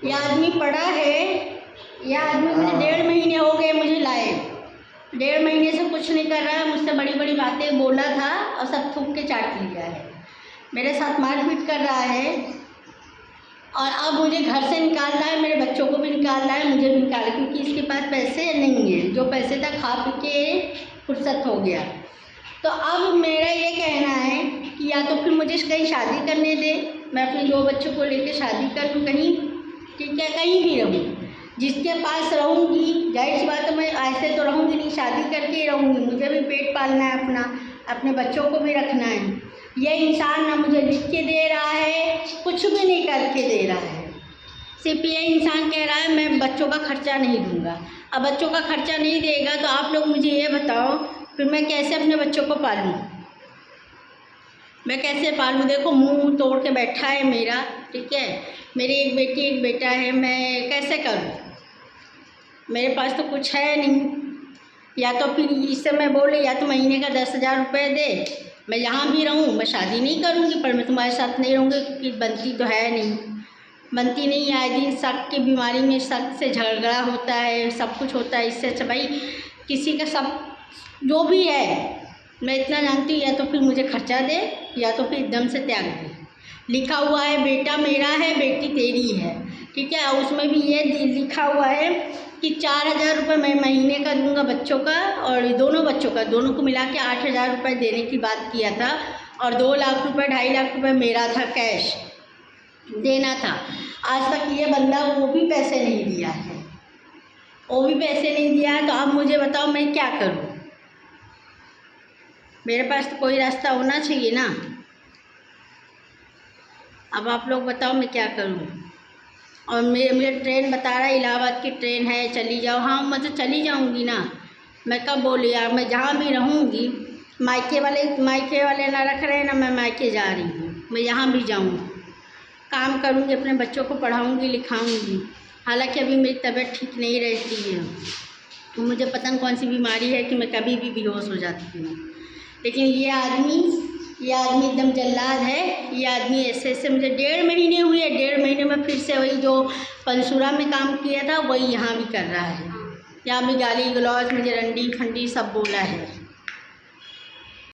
ये आदमी पड़ा है, ये आदमी मुझे 1.5 महीने हो गए मुझे लाए, 1.5 महीने से कुछ नहीं कर रहा है। मुझसे बड़ी बड़ी बातें बोला था और सब थूक के चाट लिया है। मेरे साथ मारपीट कर रहा है और अब मुझे घर से निकाल रहा है, मेरे बच्चों को भी निकाल रहा है, मुझे भी निकाल रहा है, क्योंकि इसके पास पैसे नहीं है। जो पैसे था खा पी के फुर्सत हो गया। तो अब मेरा ये कहना है कि या तो फिर मुझे कहीं शादी करने दे, मैं अपने 2 बच्चों को लेकर शादी कर लूँ कहीं, ठीक है, कहीं भी रहूँ, जिसके पास रहूँगी। जाहिर सी बात है, मैं ऐसे तो रहूँगी नहीं, शादी करके ही रहूँगी। मुझे भी पेट पालना है अपना, अपने बच्चों को भी रखना है। ये इंसान ना मुझे लिख के दे रहा है, कुछ भी नहीं करके दे रहा है। सिर्फ ये इंसान कह रहा है मैं बच्चों का खर्चा नहीं दूंगा। अब बच्चों का खर्चा नहीं देगा तो आप लोग मुझे ये बताओ फिर मैं कैसे अपने बच्चों को पालूँ, मैं कैसे पालूँ? देखो मुंह तोड़ के बैठा है मेरा, ठीक है, मेरी एक बेटी एक बेटा है, मैं कैसे करूँ? मेरे पास तो कुछ है नहीं। या तो फिर इससे मैं बोले या तो महीने का 10,000 रुपये दे, मैं यहाँ भी रहूँ, मैं शादी नहीं करूँगी, पर मैं तुम्हारे साथ नहीं रहूँगी, क्योंकि बनती तो है नहीं, बनती नहीं है। आए दिन शक की बीमारी में शक से झगड़ा होता है, सब कुछ होता है। इससे अच्छा भाई किसी का सब जो भी है मैं इतना जानती हूँ, या तो फिर मुझे खर्चा दे या तो फिर एकदम से त्याग दे। लिखा हुआ है बेटा मेरा है बेटी तेरी है, ठीक है, उसमें भी ये लिखा हुआ है कि 4,000 रुपये मैं महीने का दूंगा बच्चों का, और दोनों बच्चों का, दोनों को मिला के 8,000 रुपये देने की बात किया था, और 2 लाख रुपये 2.5 लाख रुपये मेरा था, कैश देना था। आज तक ये बंदा वो भी पैसे नहीं दिया है, वो भी पैसे नहीं दिया है। तो अब मुझे बताओ मैं क्या करूँ? मेरे पास तो कोई रास्ता होना चाहिए ना। अब आप लोग बताओ मैं क्या करूँ? और मुझे ट्रेन बता रहा है इलाहाबाद की ट्रेन है, चली जाओ। हाँ मैं तो चली जाऊँगी ना, मैं कब बोली यार, मैं जहाँ भी रहूँगी, मायके वाले ना रख रहे ना, मैं मायके जा रही हूँ, मैं यहाँ भी जाऊँ, काम करूँगी, अपने बच्चों को पढ़ाऊँगी लिखाऊँगी। हालांकि अभी मेरी तबीयत ठीक नहीं रहती है, तो मुझे पता नहीं कौन सी बीमारी है कि मैं कभी भी बेहोश हो जाती हूँ। लेकिन ये आदमी एकदम जल्लाद है। ये आदमी ऐसे मुझे 1.5 महीने हुए, 1.5 महीने में फिर से वही जो पंसूरा में काम किया था वही यहाँ भी कर रहा है। यहाँ भी गाली गलौज मुझे रंडी फंडी सब बोला है।